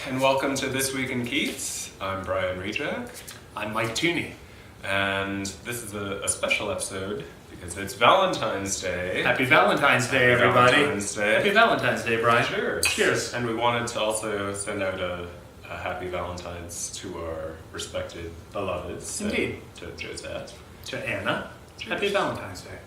and welcome to This Week in Keats. I'm Brian Rejack. I'm Mike Theune. And this is a special episode because it's Valentine's Day. Happy Valentine's Day, everybody. Valentine's Day. Happy Valentine's Day, Brian. Cheers. Cheers. And we wanted to also send out a happy Valentine's to our respected beloveds. Indeed. To Josette. To Anna. Cheers. Happy Valentine's Day.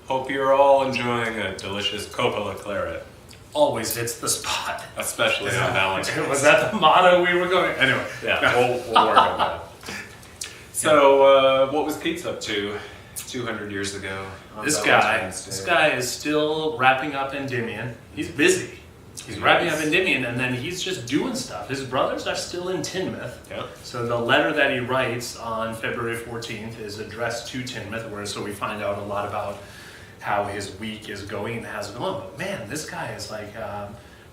Hope you're all enjoying a delicious Coppola claret, Always hits the spot. especially on Valentine's. Was that the motto we were going? Anyway. Yeah, we'll work on that. So, what was Keats up to 200 years ago? On This Valentine's Day? guy is still wrapping up Endymion. He's busy. He's wrapping up Endymion, and then he's just doing stuff. His brothers are still in Teignmouth. Yep. So the letter that he writes on February 14th is addressed to Teignmouth, so we find out a lot about how his week is going and how's it going. But man, this guy is like,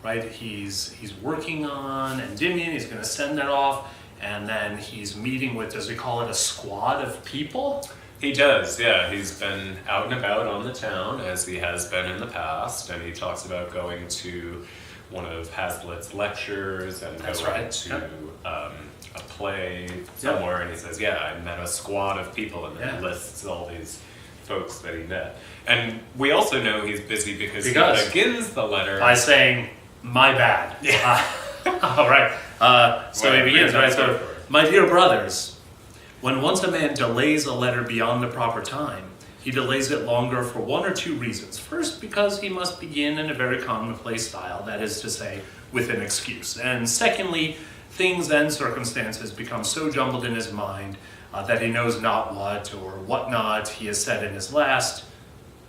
right, he's working on Endymion, he's gonna send that off, and then he's meeting with, does he call it a squad of people? He does, yeah. He's been out and about on the town, as he has been in the past, and he talks about going to one of Hazlitt's lectures and That's going right. to a play somewhere, and he says, yeah, I met a squad of people, and then lists all these folks that he met. And we also know he's busy because he begins the letter by saying, my bad. Yeah. All right. So he begins, right? So, my dear brothers, when once a man delays a letter beyond the proper time, he delays it longer for one or two reasons. First, because he must begin in a very commonplace style, that is to say, with an excuse. And secondly, things and circumstances become so jumbled in his mind that he knows not what or what not he has said in his last,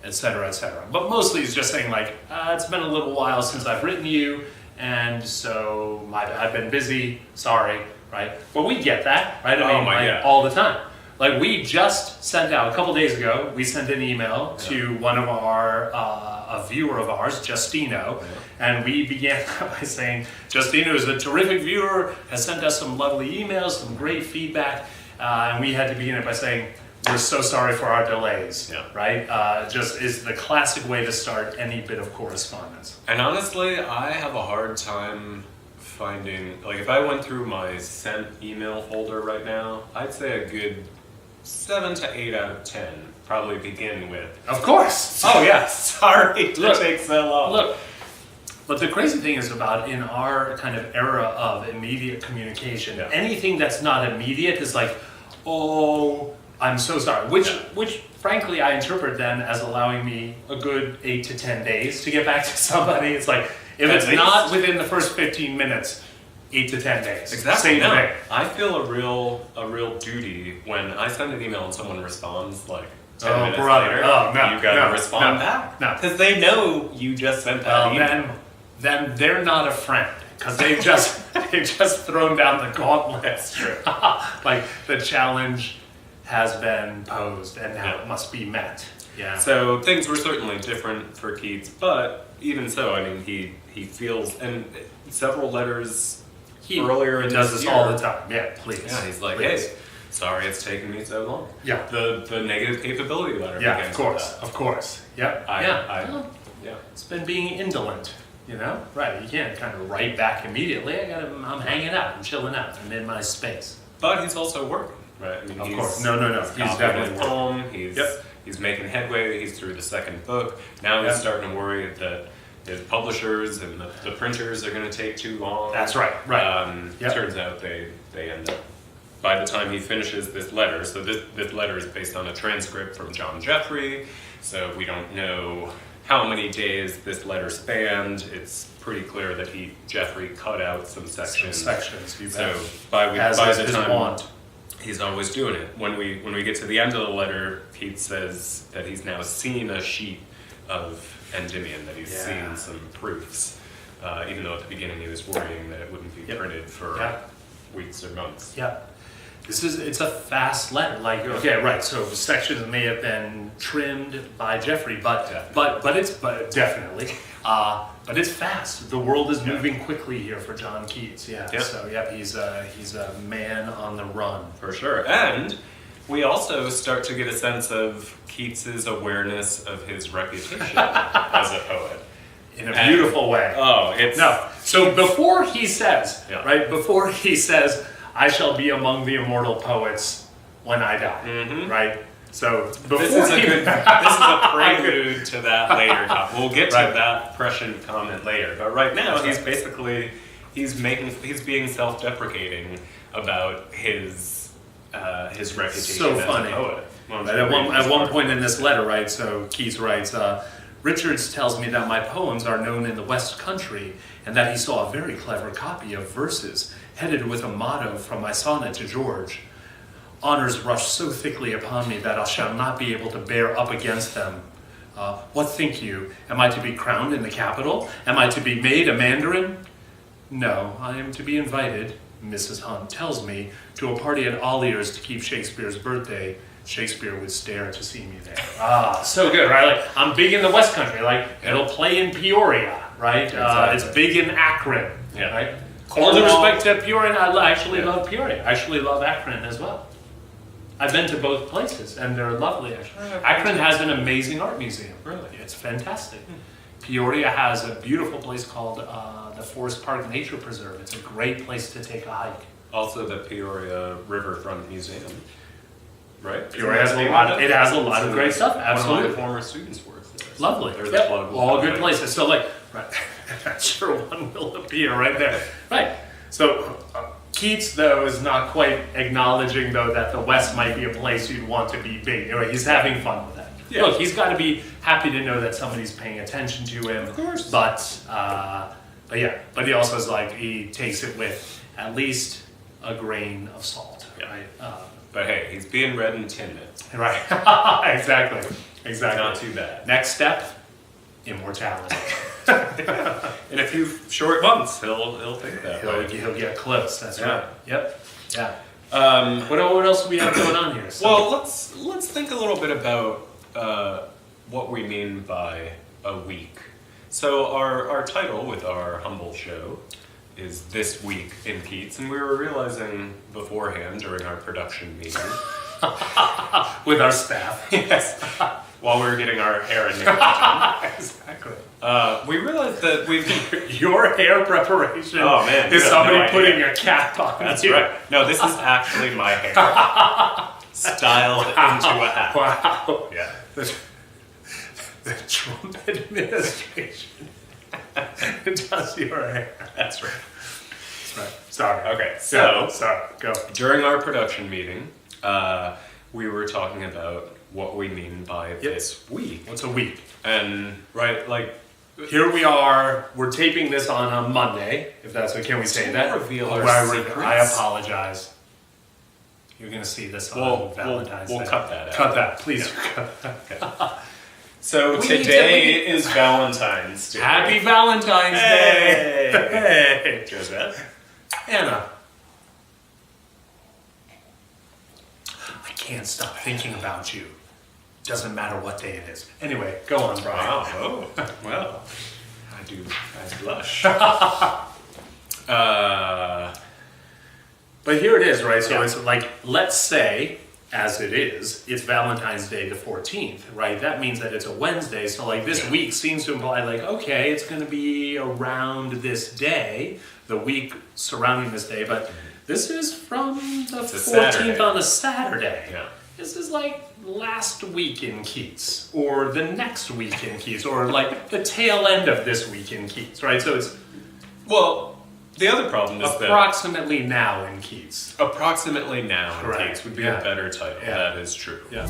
etc., etc. But mostly he's just saying like, it's been a little while since I've written you, and so I've been busy, sorry, right? But we get that, right? I mean, all the time. Like we just sent out, a couple days ago, we sent an email to one of our, a viewer of ours, Justino, and we began by saying, Justino is a terrific viewer, has sent us some lovely emails, some great feedback, and we had to begin it by saying, we're so sorry for our delays, right? Just is the classic way to start any bit of correspondence. And honestly, I have a hard time finding, like if I went through my sent email folder right now, I'd say a good 7 to 8 out of 10 probably begin with, of course. Oh yeah, sorry to take so long. Look, but the crazy thing is about in our kind of era of immediate communication, anything that's not immediate is like, oh, I'm so sorry, which frankly I interpret then as allowing me a good 8 to 10 days to get back to somebody. It's like, if it's not within the first 15 minutes, 8 to 10 days. Exactly. Same thing. I feel a real duty when I send an email and someone responds like 10 minutes later. You gotta respond back. No. Because they know you just sent that email. Then they're not a friend. Because they've just thrown down the gauntlet. Like the challenge has been posed and now it must be met. Yeah. So things were certainly different for Keats, but even so, I mean, he feels, and several letters earlier in does this this year, all the time. Yeah, please. Yeah, he's like, please. hey, sorry it's taken me so long. Yeah. The negative capability letter. Yeah, of course. Yep. Yeah. It's been being indolent. You know, right? You can't kind of write back immediately. I'm hanging out, I'm chilling out, I'm in my space. But he's also working, right? I mean, of course, no. He's definitely working. He's making headway. He's through the second book. Now he's starting to worry that his publishers and the printers are going to take too long. That's right. Turns out they end up. By the time he finishes this letter, so this letter is based on a transcript from John Jeffrey, so we don't know how many days this letter spanned. It's pretty clear that Jeffrey cut out some sections. So by the time he's always doing it. When we get to the end of the letter, Keats says that he's now seen a sheet of Endymion, that he's seen some proofs, even though at the beginning he was worrying that it wouldn't be printed for weeks or months. Yeah. It's a fast letter. Like, okay, right. So sections may have been trimmed by Jeffrey, but definitely. But it's fast. The world is moving quickly here for John Keats. Yeah. So he's a man on the run for sure. And we also start to get a sense of Keats's awareness of his reputation as a poet. in a beautiful way. Oh, it's... No. So before he says, Yeah. right, before he says, I shall be among the immortal poets when I die, right? So before this is a prelude to that later. We'll get to that prescient comment later. But right now, he's basically he's being self-deprecating about his reputation so as funny. a poet. At one point in this letter, right? So Keats writes, Richards tells me that my poems are known in the West Country, and that he saw a very clever copy of verses headed with a motto from my sonnet to George. Honors rush so thickly upon me that I shall not be able to bear up against them. What think you? Am I to be crowned in the capital? Am I to be made a mandarin? No, I am to be invited, Mrs. Hunt tells me, to a party at Ollier's to keep Shakespeare's birthday. Shakespeare would stare to see me there. So good, right? Like, I'm big in the West Country. Like, it'll play in Peoria, right? Exactly. It's big in Akron, Yeah. right? All due respect to Peoria, I actually love Peoria. I actually love Akron as well. I've been to both places, and they're lovely, actually. Akron has an amazing art museum. Really? It's fantastic. Peoria has a beautiful place called the Forest Park Nature Preserve. It's a great place to take a hike. Also, the Peoria Riverfront Museum, right? Peoria has a lot of great stuff. Absolutely. One of my former students works there. Lovely. There's Yep. a lot of All good places. So, like, right. I'm sure one will appear right there. Right. So, Keats, though, is not quite acknowledging, though, that the West might be a place you'd want to be big. Anyway, he's having fun with that. Yeah. Look, he's got to be happy to know that somebody's paying attention to him. Of course. But he also is like, he takes it with at least a grain of salt. Yeah. Right. But hey, he's being read and timid. Right. Exactly. Not too bad. Next step, immortality. In a few short months, he'll think that way. He'll get close. That's Yeah. right. Yep. Yeah. What else do we have going on here? Well, let's think a little bit about what we mean by a week. So our title with our humble show is This Week in Keats, and we were realizing beforehand during our production meeting with our staff, yes, while we were getting our hair and nails done, exactly. we realized that Your hair preparation. Oh man, is you have somebody no putting idea. a cap on? That's you. right. No, this is actually my hair styled into a hat. Wow. Yeah. The Trump administration does your hair. That's right. That's right. Sorry. Okay, Sorry. Go. During our production meeting, we were talking about what we mean by this week. What's a week? And, right, like... Here we are. We're taping this on a Monday, if that's what... Can we say that? Reveal our secrets. I apologize. You're going to see this on Valentine's Day. We'll cut that out. Cut that, please. Okay. So today is Valentine's Day. Happy Valentine's Day! Hey! Joseph? Anna. I can't stop thinking about you. Doesn't matter what day it is. Anyway, go on, Brian. Wow. Oh, well, I blush. But here it is, right? So it's like, let's say, as it is, it's Valentine's Day the 14th, right? That means that it's a Wednesday. So like this week seems to imply like, okay, it's going to be around this day, the week surrounding this day. But this is from the 14th on a Saturday. Yeah. This is like last week in Keats, or the next week in Keats, or like the tail end of this week in Keats, right? So it's the other problem is approximately now in Keats. Approximately now in Correct. Keats would be a better title. Yeah. That is true. Yeah.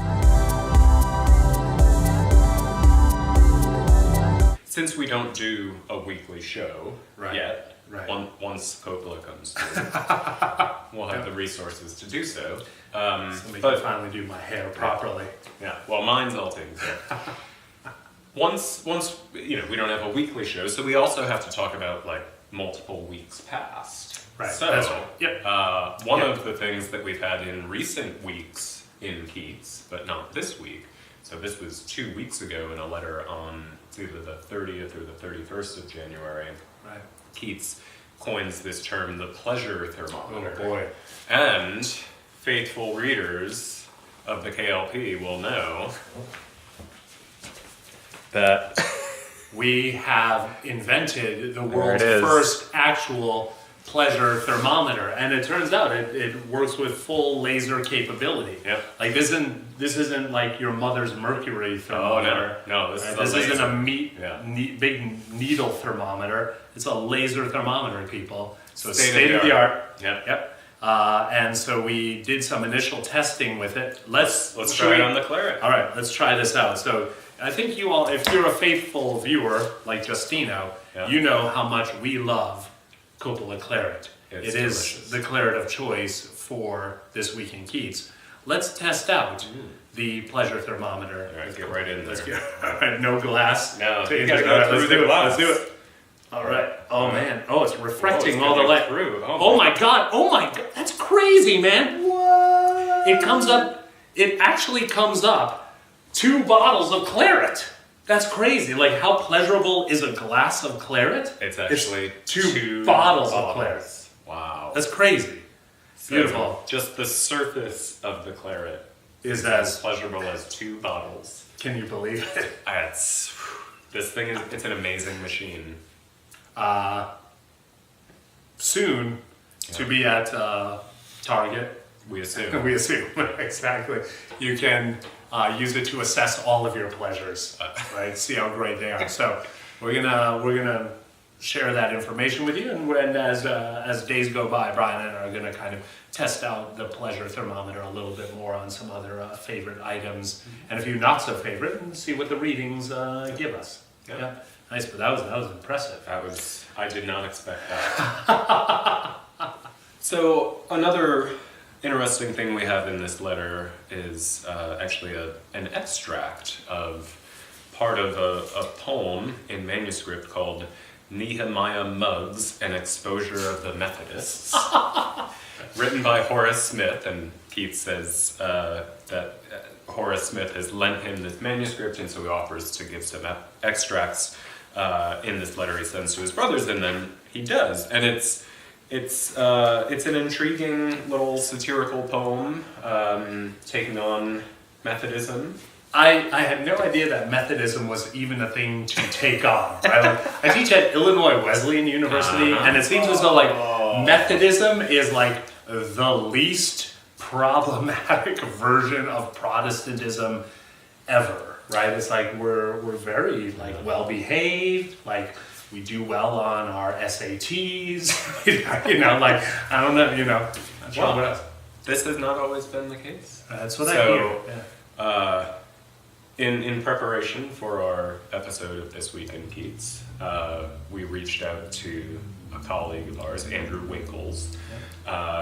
Since we don't do a weekly show yet, Right. Once Coppola comes through, we'll have the resources to do so. So we can finally do my hair properly. Yeah, well, mine's all taken care of. Once we don't have a weekly show, so we also have to talk about like multiple weeks past. Right. So, That's right. Yep. One of the things that we've had in recent weeks in Keats, but not this week. So this was 2 weeks ago in a letter on either the 30th or the 31st of January. Right. Keats coins this term, the pleasure thermometer. Oh boy. And faithful readers of the KLP will know that we have invented the There world's it is. first actual pleasure thermometer, and it turns out it works with full laser capability. Yep. Like this isn't like your mother's mercury thermometer. No, this is This a isn't a laser. big needle thermometer. It's a laser thermometer, people. So it's State state of of the the art. Yep. And so we did some initial testing with it. Let's try it on the claret. All right, let's try this out. So I think you all, if you're a faithful viewer like Justino, Yeah. you know how much we love Coppola Claret. It's It is delicious. the claret of choice for This Week in Keats. Let's test out the pleasure thermometer. All right, get right in there. Let's get all right, no glass. No, to you gotta inject. go All right, through let's the do it. glass. Let's do it. All right. Oh man. Oh, it's reflecting Whoa, all the it's light. coming through. Oh my god. Oh my god. That's crazy, man. What? It comes up. It actually comes up 2 bottles of claret. That's crazy. Like, how pleasurable is a glass of claret? It's actually two bottles of claret. Wow. That's crazy. So Beautiful. Just the surface of the claret Is as as pleasurable as 2 bottles. Can you believe it? This thing it's an amazing machine. Soon to be at Target. We assume. We assume exactly. You can use it to assess all of your pleasures, right? See how great they are. So we're gonna share that information with you, and as days go by, Brian and I are gonna kind of test out the pleasure thermometer a little bit more on some other favorite items, and a few not so favorite, and see what the readings give us. Yeah. Nice, but that was impressive. I did not expect that. So another interesting thing we have in this letter is actually an extract of part of a poem in manuscript called Nehemiah Muggs, An Exposure of the Methodists, written by Horace Smith, and Keats says that Horace Smith has lent him this manuscript, and so he offers to give some extracts in this letter he sends to his brothers, and then he does, and it's an intriguing little satirical poem taking on Methodism. I had no idea that Methodism was even a thing to take on. Right? Like, I teach at Illinois Wesleyan University, and it seems as though like Methodism is like the least problematic version of Protestantism ever. Right? It's like we're very like well behaved, like we do well on our SATs. You know, like I don't know, you know. Not sure what else. This has not always been the case. That's what I hear. Yeah. In preparation for our episode of This Week in Keats, we reached out to a colleague of ours, Andrew Winkles,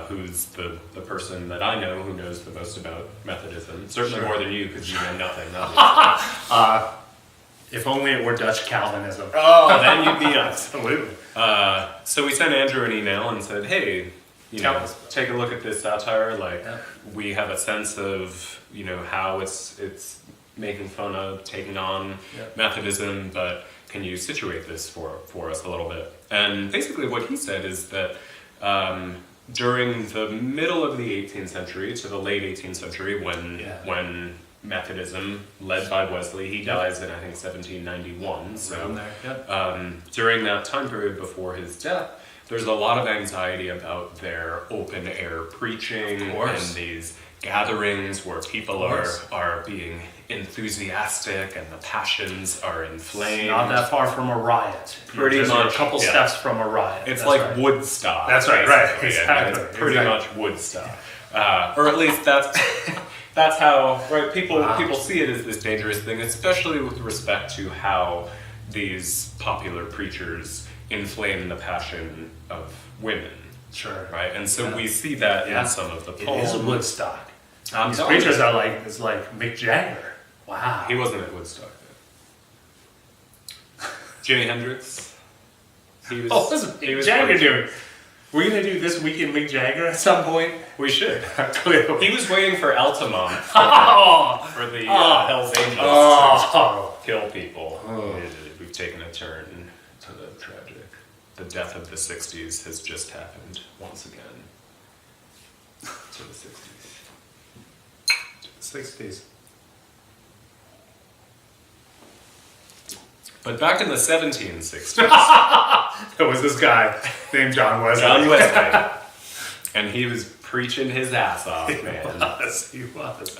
who's the person that I know who knows the most about Methodism. Certainly Sure. more than you, because you know nothing. If only it were Dutch Calvinism. Oh, then you'd be nuts. Absolutely. So we sent Andrew an email and said, hey, Tell us. take a look at this satire. Like, Yeah. we have a sense of, how it's making fun of, taking on Methodism, but can you situate this for us a little bit? And basically what he said is that during the middle of the 18th century to the late 18th century, when Methodism, led by Wesley, he dies in, I think, 1791. So during that time period before his death, there's a lot of anxiety about their open air preaching and these gatherings where people are being enthusiastic and the passions are inflamed. Not that far from a riot. Pretty You're just much, a couple steps from a riot. It's That's like right. Woodstock. That's right, basically. exactly. It's pretty much Woodstock. Or at least that's how people see it as this dangerous thing, especially with respect to how these popular preachers inflame the passion of women. Sure. Right? And so we see that in some of the It poems. is Woodstock. I'm These telling preachers you. are like, it's like Mick Jagger. Wow. He wasn't at Woodstock then. Jimi Hendrix. He was. What's Mick Jagger doing? We're going to do This Week in Mick Jagger at some point? We should. Clearly. He was waiting for Altamont for the Hells Angels to kill people. We've taken a turn to the tragic. The death of the 60s has just happened once again. To the 60s. 60s. But back in the 1760s, There was this guy named John Wesley. John Wesley, and he was preaching his ass off, man. He was.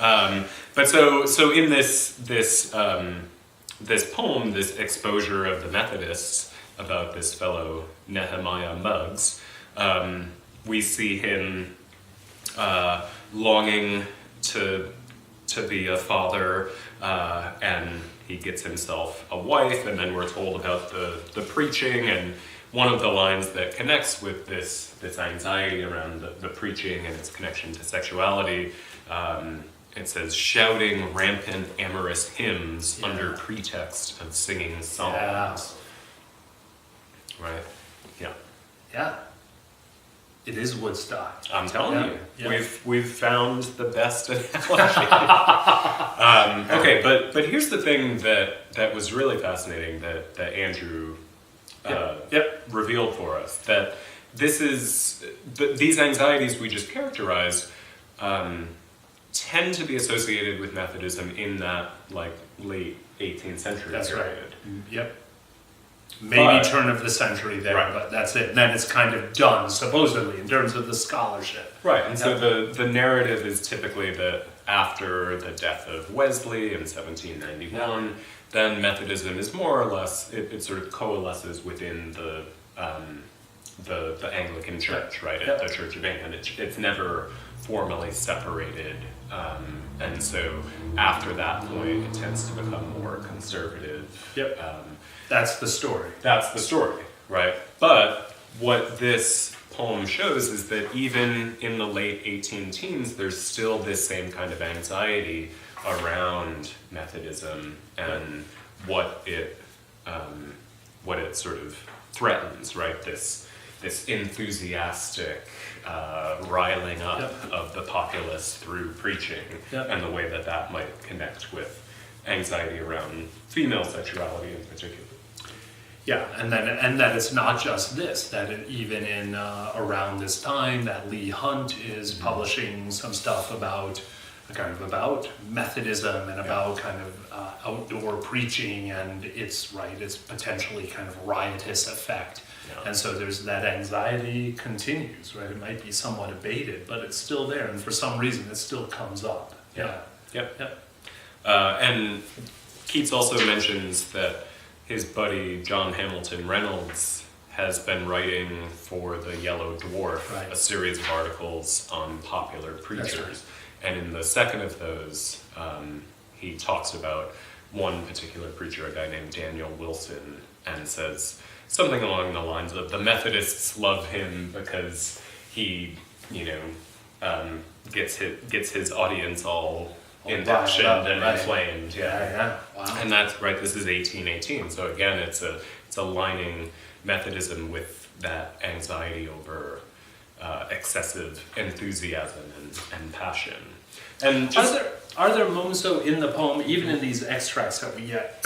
But so in this poem, this exposure of the Methodists about this fellow Nehemiah Muggs, we see him longing to be a father, and he gets himself a wife, and then we're told about the preaching, and one of the lines that connects with this anxiety around the preaching and its connection to sexuality, it says, shouting rampant amorous hymns under pretext of singing psalms. Right? Yeah. Yeah. It is Woodstock. I'm telling you, Yeah. we've found the best analogy. Okay, but here's the thing that was really fascinating that Andrew revealed for us, that these anxieties we just characterized tend to be associated with Methodism in that late 18th century That's period. right. Yep. Maybe turn of the century there, Right. but that's it. And then it's kind of done, supposedly, in terms of the scholarship. Right, and so the narrative is typically that after the death of Wesley in 1791, then Methodism is more or less, it sort of coalesces within the Anglican Church, right, Yep. the Church of England. It's never formally separated, and so after that point, it tends to become more conservative. Yep. That's the story. That's the story, right? But what this poem shows is that even in the late 18 teens, there's still this same kind of anxiety around Methodism and what it sort of threatens, right? This enthusiastic riling up of the populace through preaching, and the way that might connect with anxiety around female sexuality in particular. Yeah, and that it's not just this, that even in around this time that Leigh Hunt is publishing some stuff about Methodism and about kind of outdoor preaching and its potentially kind of riotous effect. Yeah. And so there's that anxiety continues, right? It might be somewhat abated, but it's still there, and for some reason it still comes up. Yeah. Yep. And Keats also mentions that his buddy John Hamilton Reynolds has been writing for the Yellow Dwarf a series of articles on popular preachers. Right. And in the second of those, he talks about one particular preacher, a guy named Daniel Wilson, and says something along the lines of, the Methodists love him because he, gets his audience all impassioned and inflamed. Yeah. Wow. And that's right. This is 1818. So again, it's aligning Methodism with that anxiety over excessive enthusiasm and passion. And are there moments though in the poem, even in these extracts that we get?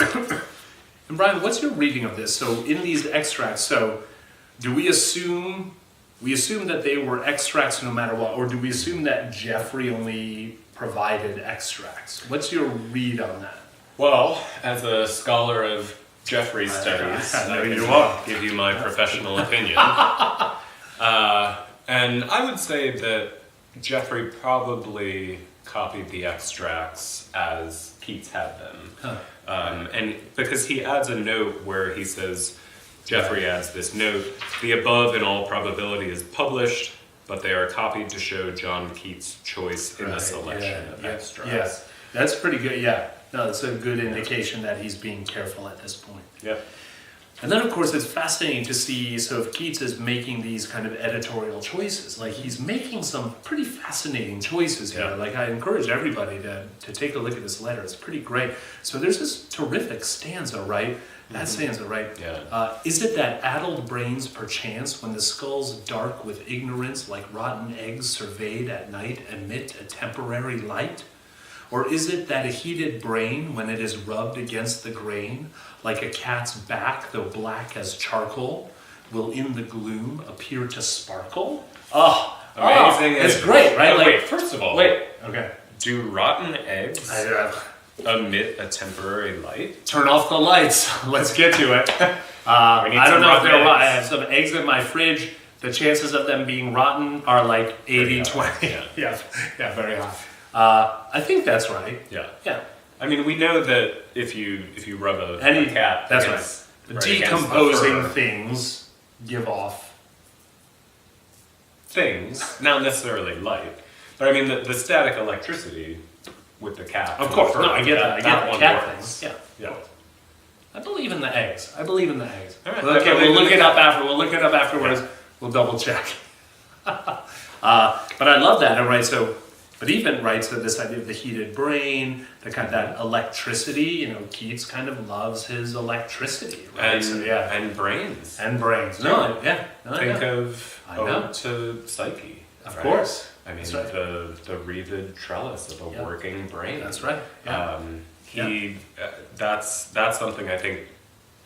And Brian, what's your reading of this? So in these extracts, so do we assume that they were extracts no matter what, or do we assume that Geoffrey only provided extracts? What's your read on that? Well, as a scholar of Geoffrey studies, I can give you my professional opinion. And I would say that Geoffrey probably copied the extracts as Keats had them. And because he adds a note where he says, Geoffrey adds this note, the above in all probability is published, but they are copied to show John Keats' choice in the selection of extracts. Yes, that's pretty good, yeah. No, that's a good indication that he's being careful at this point. Yeah. And then, of course, it's fascinating to see, so if Keats is making these kind of editorial choices, he's making some pretty fascinating choices here. I encourage everybody to take a look at this letter. It's pretty great. So there's this terrific stanza, right? That stanza, right? Yeah. Is it that addled brains perchance, when the skull's dark with ignorance, like rotten eggs surveyed at night, emit a temporary light? Or is it that a heated brain, when it is rubbed against the grain, like a cat's back, though black as charcoal, will in the gloom appear to sparkle? Oh, amazing! It's great, right? Wait, first of all, okay. Do rotten eggs emit a temporary light. Turn off the lights. Let's get to it. I don't know if they're rotten. I have some eggs in my fridge. The chances of them being rotten are like 80-20. Yeah, very high. I think that's right. Yeah. I mean, we know that if you rub a cat, that's right. Decomposing things give off things, not necessarily light, but I mean the static electricity with the cat. Of course, no, I get that. I get the cat works. thing. Yeah. I believe in the eggs. All right. Okay, we'll look it up after. We'll look it up afterwards. Yeah. We'll double check. But I love that. And but even so this idea of the heated brain, the kind of that electricity. Keats kind of loves his electricity, right? And brains. Think of Ode to Psyche. Of course. I mean, the wreathed trellis of a working brain. That's right. Yeah. That's something I think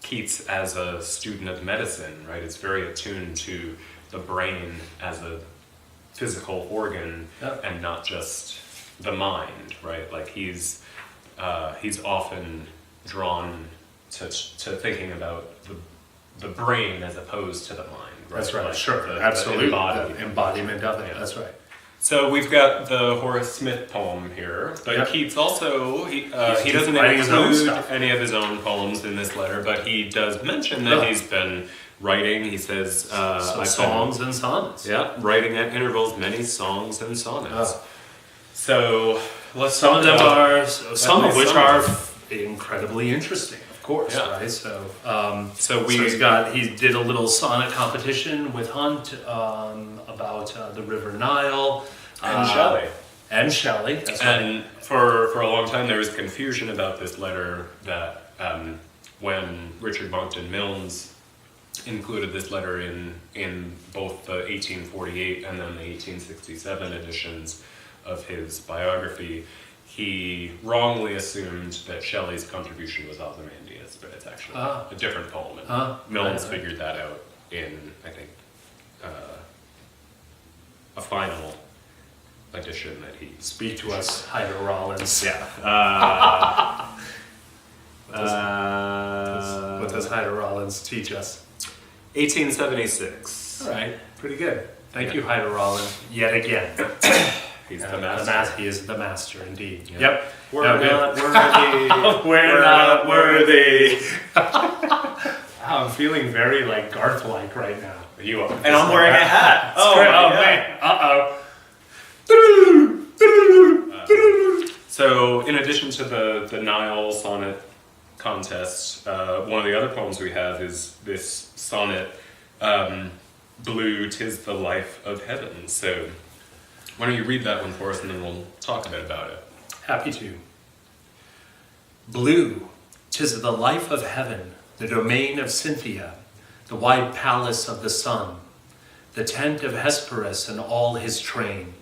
Keats, as a student of medicine, right, is very attuned to the brain as a physical organ and not just the mind, right? Like he's often drawn to thinking about the brain as opposed to the mind. Right? That's right. Like sure. Absolutely. The embodiment of it. Yeah. That's right. So we've got the Horace Smith poem here, but Keats also, he doesn't include any of his own poems in this letter, but he does mention that he's been writing, he says... songs and sonnets. Yeah, writing at intervals many songs and sonnets. So, some of which are incredibly interesting, of course, right? He did a little sonnet competition with Hunt about the River Nile. And Shelley. That's right. For a long time there was confusion about this letter that when Richard Monckton Milnes included this letter in both the 1848 and then the 1867 editions of his biography, he wrongly assumed that Shelley's contribution was Ozymandias, but it's actually a different poem. And Milnes figured that out in, I think, a final edition that he... Speak to us, Hyder Rollins. Yeah. What does Hyder Rollins teach us? 1876. All right, pretty good. Thank you, Hyder Rollins, yet again. He's the master. He is the master, indeed. Yep. We're not worthy. We're not worthy. I'm feeling very Garth-like right now. You are. And I'm wearing a hat. Man. Uh-oh. So, in addition to the Nile sonnet contest, one of the other poems we have is this sonnet, Blue, 'Tis the Life of Heaven. So, why don't you read that one for us and then we'll talk a bit about it. Happy to. Blue, 'tis the life of heaven, the domain of Cynthia, the wide palace of the sun, the tent of Hesperus and all his train,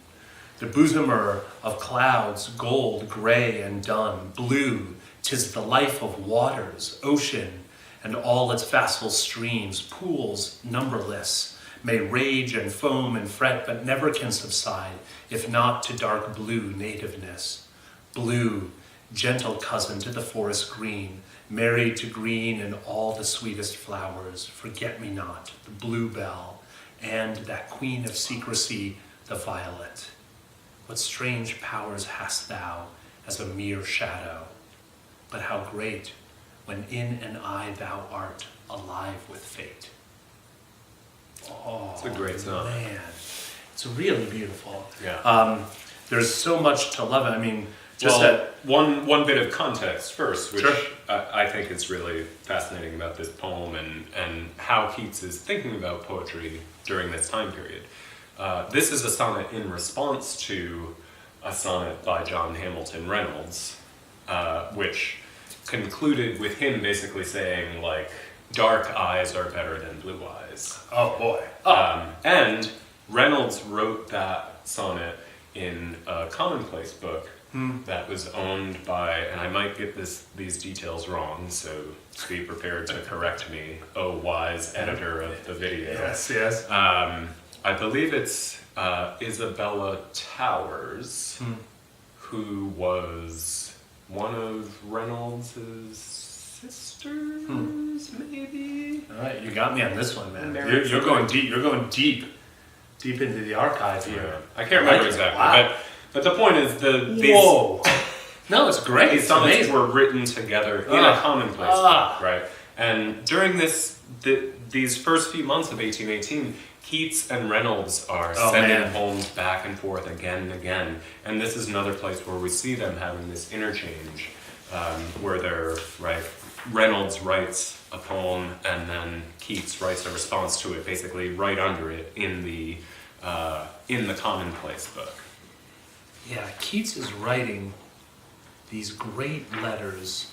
the bosomer of clouds, gold, gray, and dun. Blue, 'tis the life of waters, ocean, and all its vassal streams, pools numberless, may rage and foam and fret, but never can subside, if not to dark blue nativeness. Blue, gentle cousin to the forest green, married to green and all the sweetest flowers, forget-me-not, the bluebell, and that queen of secrecy, the violet. What strange powers hast thou as a mere shadow, but how great when in an eye thou art alive with fate. Oh, it's a great song. Man, it's really beautiful. Yeah. There's so much to love it. I mean, one bit of context first, which sure. I think is really fascinating about this poem and how Keats is thinking about poetry during this time period. This is a sonnet in response to a sonnet by John Hamilton Reynolds, which concluded with him basically saying, dark eyes are better than blue eyes. Oh, boy. And Reynolds wrote that sonnet in a commonplace book that was owned by, and I might get these details wrong, so be prepared to correct me, oh wise editor of the video. Yes. I believe it's Isabella Towers, who was one of Reynolds' sisters, maybe. All right, you got me on this one, man. Married You're going deep. You're going deep into the archive here. Yeah. I can't remember exactly, wow. but the point is these. Whoa. No, it's great. These It's sonnets amazing. were written together in a commonplace, right? And during these first few months of 1818, Keats and Reynolds are sending poems back and forth again and again. And this is another place where we see them having this interchange, where they're, right, Reynolds writes a poem and then Keats writes a response to it, basically right under it in the commonplace book. Yeah, Keats is writing these great letters.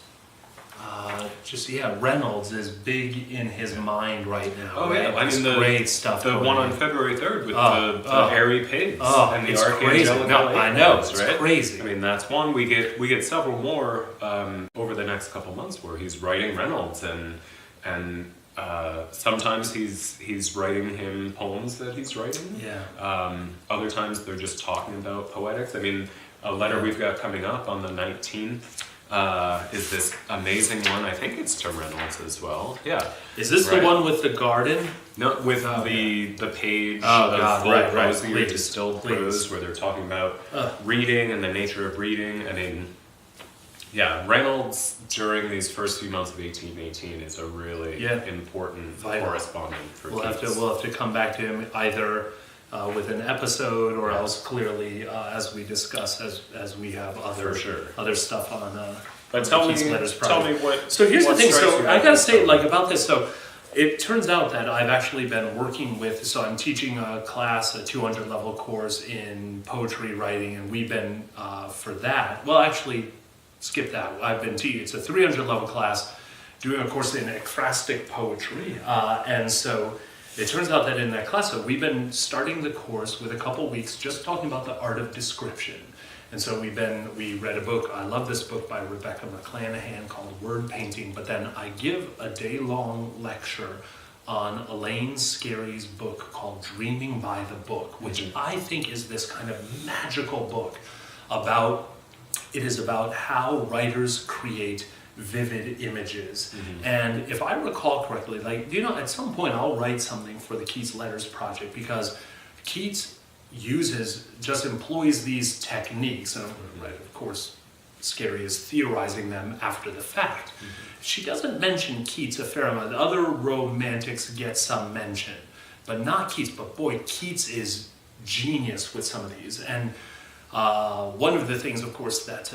Reynolds is big in his mind right now. Oh, right? yeah. I mean, great stuff. The one on February 3rd with the hairy pigs and the it's archangelic. crazy. No, I know. Angels, It's right? crazy. I mean, that's one. We get several more over the next couple months where he's writing Reynolds and sometimes he's writing him poems that he's writing. Yeah. Other times they're just talking about poetics. I mean, a letter we've got coming up on the 19th is this amazing one. I think it's to Reynolds as well. Yeah. Is this the one with the garden? No, with the page Oh, of God, full right, prose, your please, distilled please. prose, where they're talking about reading and the nature of reading. I mean, yeah, Reynolds during these first few months of 1818 is a really important correspondent for Keats. We'll have to come back to him either with an episode or else clearly as we discuss as we have other stuff on. But tell me what. So here's the thing. So I gotta say, like about this. So it turns out that I've actually been working with. So I'm teaching a class, a 200 level course in poetry writing, and we've been for that. Well, actually, skip that. I've been teaching. It's a 300 level class, doing a course in ekphrastic poetry, and so. It turns out that in that class, so we've been starting the course with a couple weeks just talking about the art of description. And so we read a book, I love this book by Rebecca McClanahan called Word Painting, but then I give a day-long lecture on Elaine Scarry's book called Dreaming by the Book, which I think is this kind of magical book it is about how writers create vivid images. And if I recall correctly, at some point I'll write something for the Keats Letters Project because Keats employs these techniques, and of course Scarry is theorizing them after the fact. She doesn't mention Keats a fair amount. Other romantics get some mention, but not Keats. But boy, Keats is genius with some of these. And one of the things, of course, that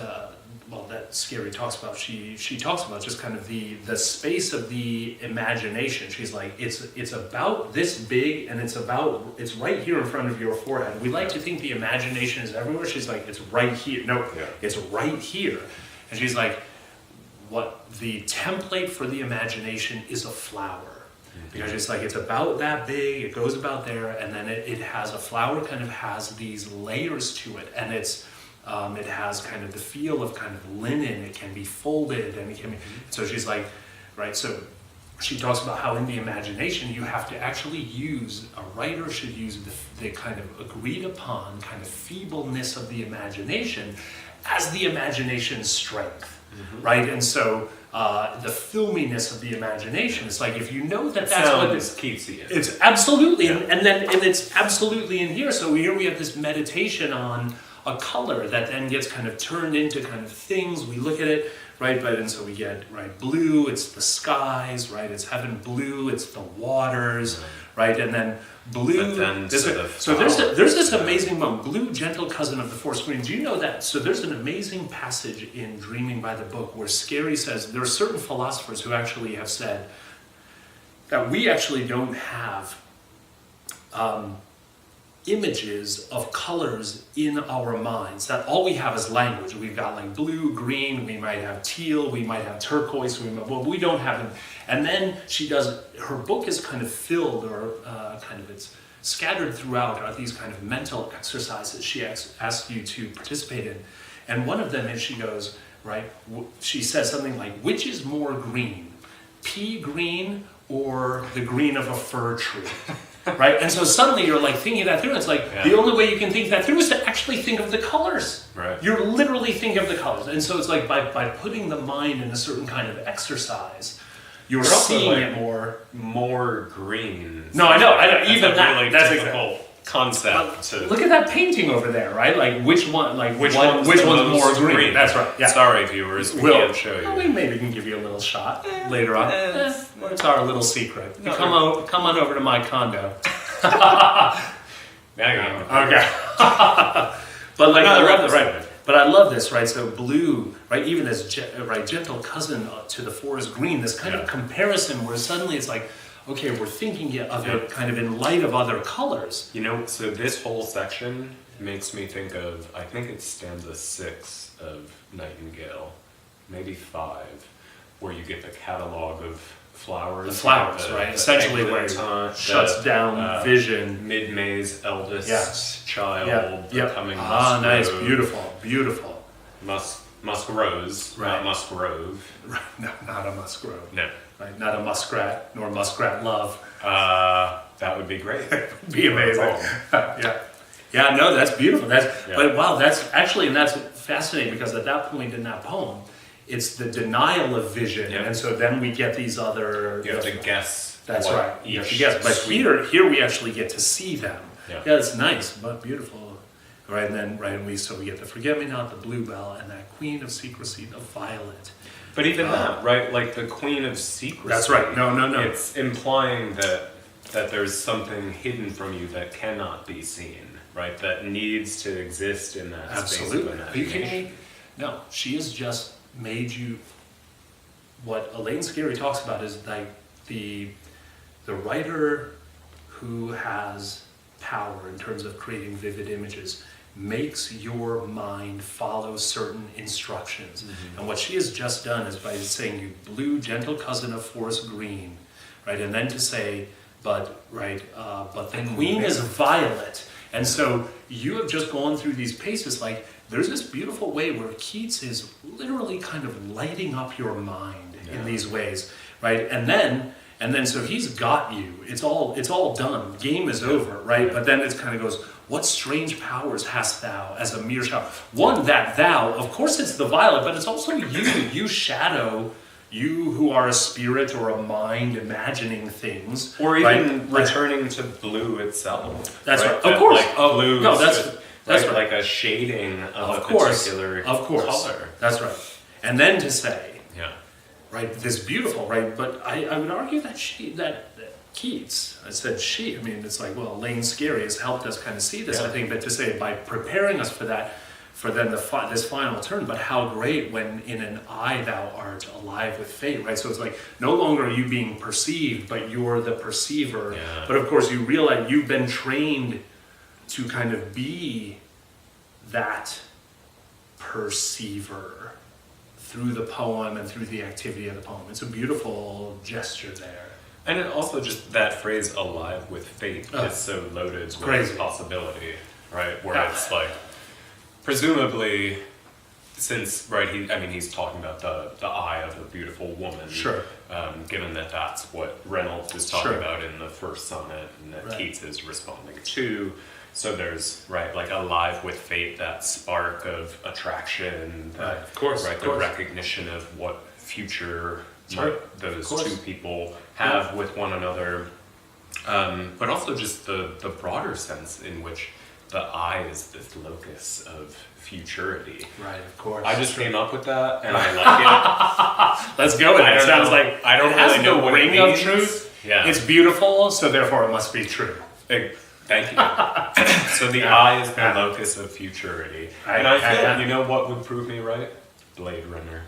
Scarry talks about, she talks about just kind of the space of the imagination. She's like, it's about this big, and it's right here in front of your forehead. We like to think the imagination is everywhere. She's like, it's right here. No, it's right here. And she's like, what the template for the imagination is a flower. Because it's like, it's about that big, it goes about there, and then it has a flower kind of has these layers to it, and it has kind of the feel of kind of linen. It can be folded, and it can be, so she's like, right, so she talks about how in the imagination you have to actually a writer should use the kind of agreed upon kind of feebleness of the imagination as the imagination's strength, right? And so the filminess of the imagination is like, if you know that's what it's Keatsian. It's absolutely, and it's absolutely in here. So here we have this meditation on a color that then gets kind of turned into kind of things. We look at it, right? And so we get, right, blue, it's the skies, right? It's heaven blue, it's the waters, right? And then blue. There's this amazing moment, blue, gentle cousin of the four screens. Do you know that? So there's an amazing passage in Dreaming by the Book where Scarry says there are certain philosophers who actually have said that we actually don't have images of colors in our minds, that all we have is language. We've got like blue, green, we might have teal, we might have turquoise, we don't have them. And then her book is kind of filled, or it's scattered throughout, are these kind of mental exercises she asks you to participate in. And one of them is, she goes, right, she says something like, which is more green, pea green or the green of a fir tree? right? And so suddenly you're like thinking that through. It's like the only way you can think that through is to actually think of the colors. Right. You're literally thinking of the colors. And so it's like by putting the mind in a certain kind of exercise, you're seeing it more. More green. No, I know. Even that, really that's difficult concept. Look at that painting over there, right? Like which one's the more most green? That's right. Yeah. Sorry, viewers, we can't show you. Well, we maybe can give you a little shot later on. It's our little secret. Come on over to my condo. Now you're okay. But like I love this, right? But I love this, right? So blue, right? Even as gentle cousin to the forest green. This kind of comparison where suddenly it's like, okay, we're thinking of it kind of in light of other colors. You know, so this whole section makes me think of, I think it's stanza 6 of Nightingale, maybe 5, where you get the catalog of flowers. The flowers, right? Essentially where it shuts down vision. Mid-May's eldest child becoming musk nice, beautiful. Musk rose, not musgrove. Right, no, not a musgrove. No. Right, not a muskrat, nor muskrat love. That would be great. Be amazing. Yeah, no, that's beautiful. But wow, that's fascinating because at that point in that poem, it's the denial of vision, and so then we get these other. You have to guess. That's right. You have to guess, but here we actually get to see them. Yeah, it's nice, but beautiful. Right, and then we get the forget-me-not, the bluebell, and that queen of secrecy, the violet. But even that, right? Like the queen of secrecy. That's right. No. It's implying that there's something hidden from you that cannot be seen, right? That needs to exist in that space of imagination. Are you kidding me? No, she has just made you. What Elaine Scarry talks about is like the writer who has power in terms of creating vivid images makes your mind follow certain instructions. Mm-hmm. And what she has just done is by saying, you blue, gentle cousin of forest green, right? And then to say, but the queen is violet. And so you have just gone through these paces, like there's this beautiful way where Keats is literally kind of lighting up your mind in these ways, right? And then so he's got you. It's all done. Game is over, right? But then it kind of goes, what strange powers hast thou as a mere shadow? One, that thou, of course it's the violet, but it's also you shadow, you who are a spirit or a mind imagining things. Or even returning to blue itself. That's right. Of course. Like blue that's right. Like a shading of a particular color. That's right. And then to say, right, this beautiful, right? But I would argue that Keats, I said she, I mean, it's like, well, Elaine Scarry has helped us kind of see this, I think, but to say by preparing us for that, for then this final turn, but how great when in an eye thou art alive with fate, right? So it's like, no longer are you being perceived, but you're the perceiver. Yeah. But of course you realize you've been trained to kind of be that perceiver through the poem and through the activity of the poem. It's a beautiful gesture there. And it also just, that phrase, alive with fate, is so loaded with possibility, right? Where it's like, presumably, since, he's talking about the eye of a beautiful woman. Sure. Given that that's what Reynolds is talking about in the first sonnet, and that Keats is responding to. So there's, like alive with fate, that spark of attraction, that, the recognition of what future those two people have with one another. But also just the broader sense in which the eye is this locus of futurity. Right, of course. I just came up with that, and I like it. Let's go with it. It sounds like I don't really know what it means. Of truth. Yeah. It's beautiful, so therefore it must be true. Thank you. So the eye is the locus of futurity. And I feel, you know what would prove me right? Blade Runner.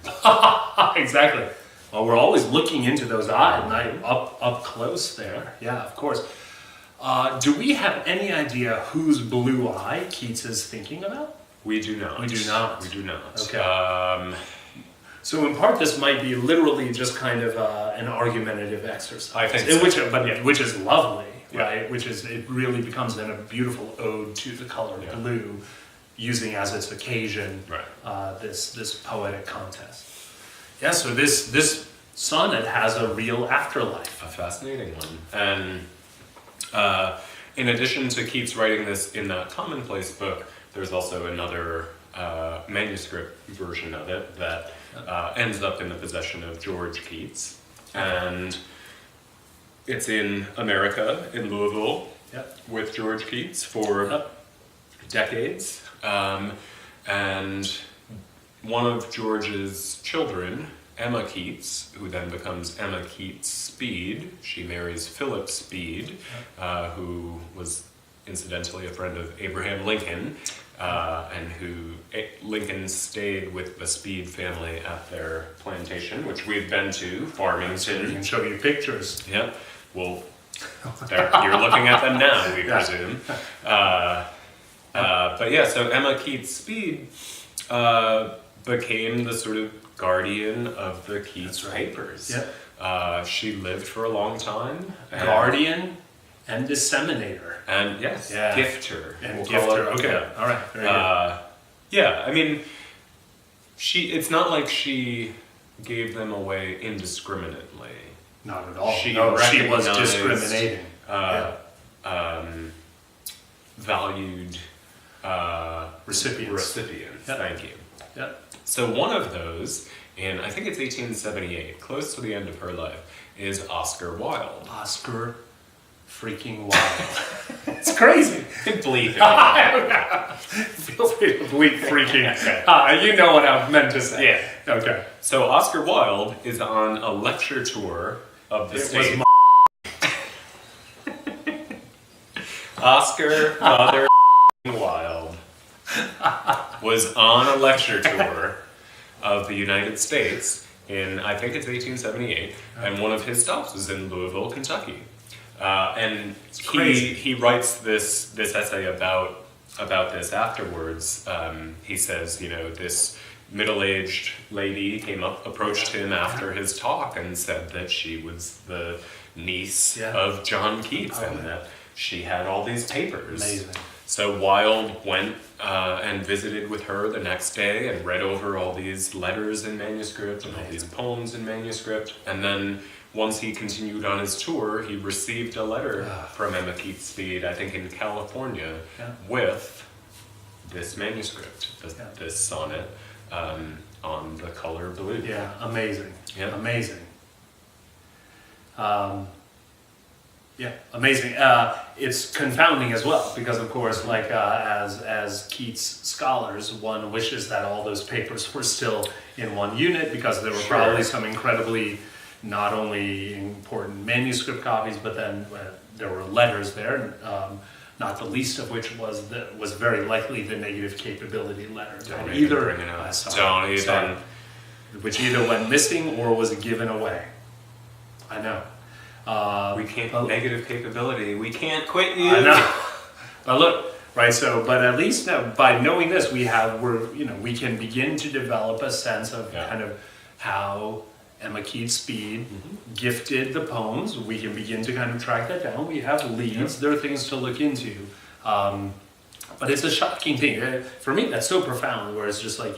Exactly. Well, we're always looking into those eyes, up close there. Yeah, of course. Do we have any idea whose blue eye Keats is thinking about? We do not. We do not. We do not. Okay. So in part, this might be literally just kind of an argumentative exercise. I think so. Which is lovely, right? It really becomes then a beautiful ode to the color blue, using as its occasion this poetic contest. Yeah, so this sonnet has a real afterlife. A fascinating one. And In addition to Keats writing this in that commonplace book, there's also another manuscript version of it that ends up in the possession of George Keats. And it's in America, in Louisville, with George Keats for decades. And one of George's children, Emma Keats, who then becomes Emma Keats Speed. She marries Philip Speed, who was incidentally a friend of Abraham Lincoln, and who Lincoln stayed with the Speed family at their plantation, which we've been to, Farmington. We can show you pictures. Yeah, well, you're looking at them now, we presume. But yeah, so Emma Keats Speed became the sort of guardian of the Keats papers. Yep. She lived for a long time. Guardian and disseminator. And yes, gifter. And we'll gifter, okay. All right, very good. Yeah, I mean, it's not like she gave them away indiscriminately. Not at all. She was recognized, discriminating. Valued Recipients. Yep. Thank you. Yep. So one of those, in I think it's 1878, close to the end of her life, is Oscar Wilde. Oscar freaking Wilde. It's crazy. Bleep. Feel free to bleep freaking. You know what I meant to say. Yeah. Okay. So Oscar Wilde is on a lecture tour of the state. Oscar Mother Wilde was on a lecture tour of the United States in, I think it's 1878, and one of his stops was in Louisville, Kentucky. And he writes this essay about this afterwards. He says, this middle-aged lady approached him after his talk and said that she was the niece of John Keats and that she had all these papers. Amazing. So Wilde went and visited with her the next day and read over all these letters in manuscript and all these poems in manuscript. And then once he continued on his tour, he received a letter from Emma Keats Speed, I think in California, with this manuscript, this sonnet on the color blue. Yeah, amazing. Yeah. Amazing. Amazing. It's confounding as well because, of course, like as Keats scholars, one wishes that all those papers were still in one unit because there were probably some incredibly not only important manuscript copies, but then there were letters there. Not the least of which was very likely the negative capability letter. Which either went missing or was given away. I know. We can't negative capability. We can't quit you. I know. But look, right? So, but at least now, by knowing this, we can begin to develop a sense of kind of how Emma Keats Speed gifted the poems. We can begin to kind of track that down. We have leads. There are things to look into. But it's a shocking thing. For me, that's so profound, where it's just like,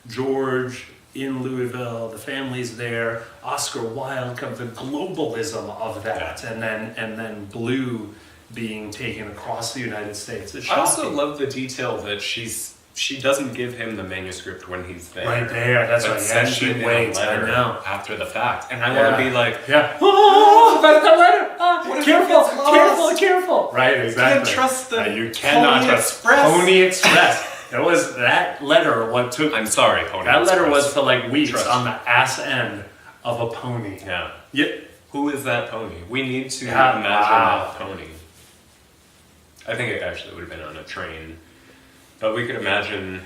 George in Louisville, the family's there, Oscar Wilde comes, the globalism of that, and then blue being taken across the United States. It's shocking. I also love the detail that she doesn't give him the manuscript when he's there. Right there, that's but right. sends it in a letter after the fact. And I want to be like, oh, but the letter, what if careful. Right, exactly. You can't trust the you cannot Pony trust Express. Pony Express. It was that letter. What took? I'm sorry, Pony That Express. letter was for like weeks on the ass end of a pony. Yeah. Yep. Who is that pony? We need to imagine that pony. I think it actually would have been on a train. But we could imagine,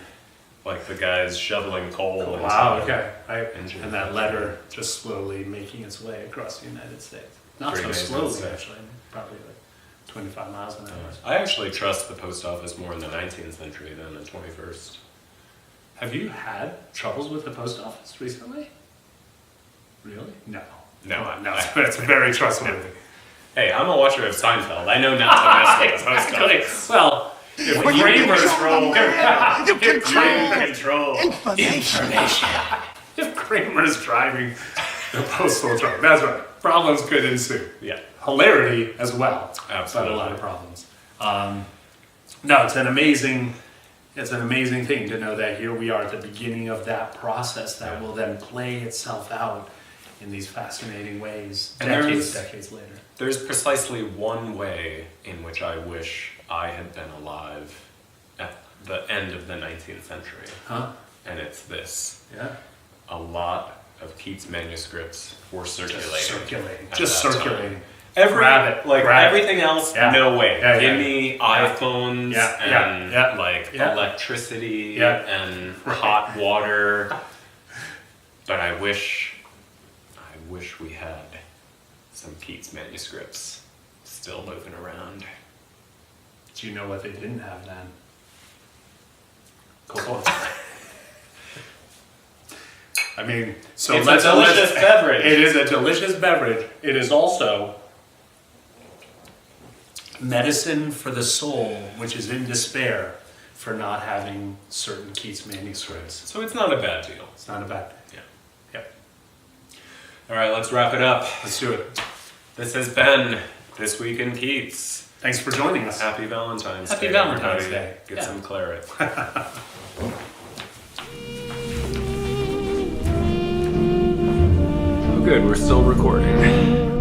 like, the guys shoveling coal. And that letter just slowly making its way across the United States. Not so slowly, actually. Probably like 25 miles an hour. I actually trust the post office more in the 19th century than the 21st. Have you had troubles with the post office recently? Really? No. It's very trustworthy. Hey, I'm a watcher of Seinfeld. I know not to mess with the post office. Well, if Kramer's information. If Kramer's driving the postal truck, that's right. Problems could ensue. Yeah. hilarity as well, Absolutely. but a lot of problems. No, it's an amazing thing to know that here we are at the beginning of that process that will then play itself out in these fascinating ways, And decades later. There's precisely one way in which I wish I had been alive at the end of the 19th century. Huh? And it's this. Yeah. A lot of Keats manuscripts were circulating. Just that circulating. time. Grab it. Everything else, Yeah. no way. Yeah, Give yeah. me iPhones and Yeah. electricity Yeah. and hot water. But I wish we had some Keats manuscripts still moving around. Do you know what they didn't have then? Cocoa. I mean, so It's a delicious beverage. It is a delicious beverage. It is also medicine for the soul, which is in despair for not having certain Keats manuscripts. So it's not a bad deal. It's not a bad thing. Yeah. All right, let's wrap it up. Let's do it. This has been This Week in Keats. Thanks for joining us. Happy Valentine's Day. Happy Valentine's everybody. Day. Get Yeah. some claret. Oh, good, we're still recording.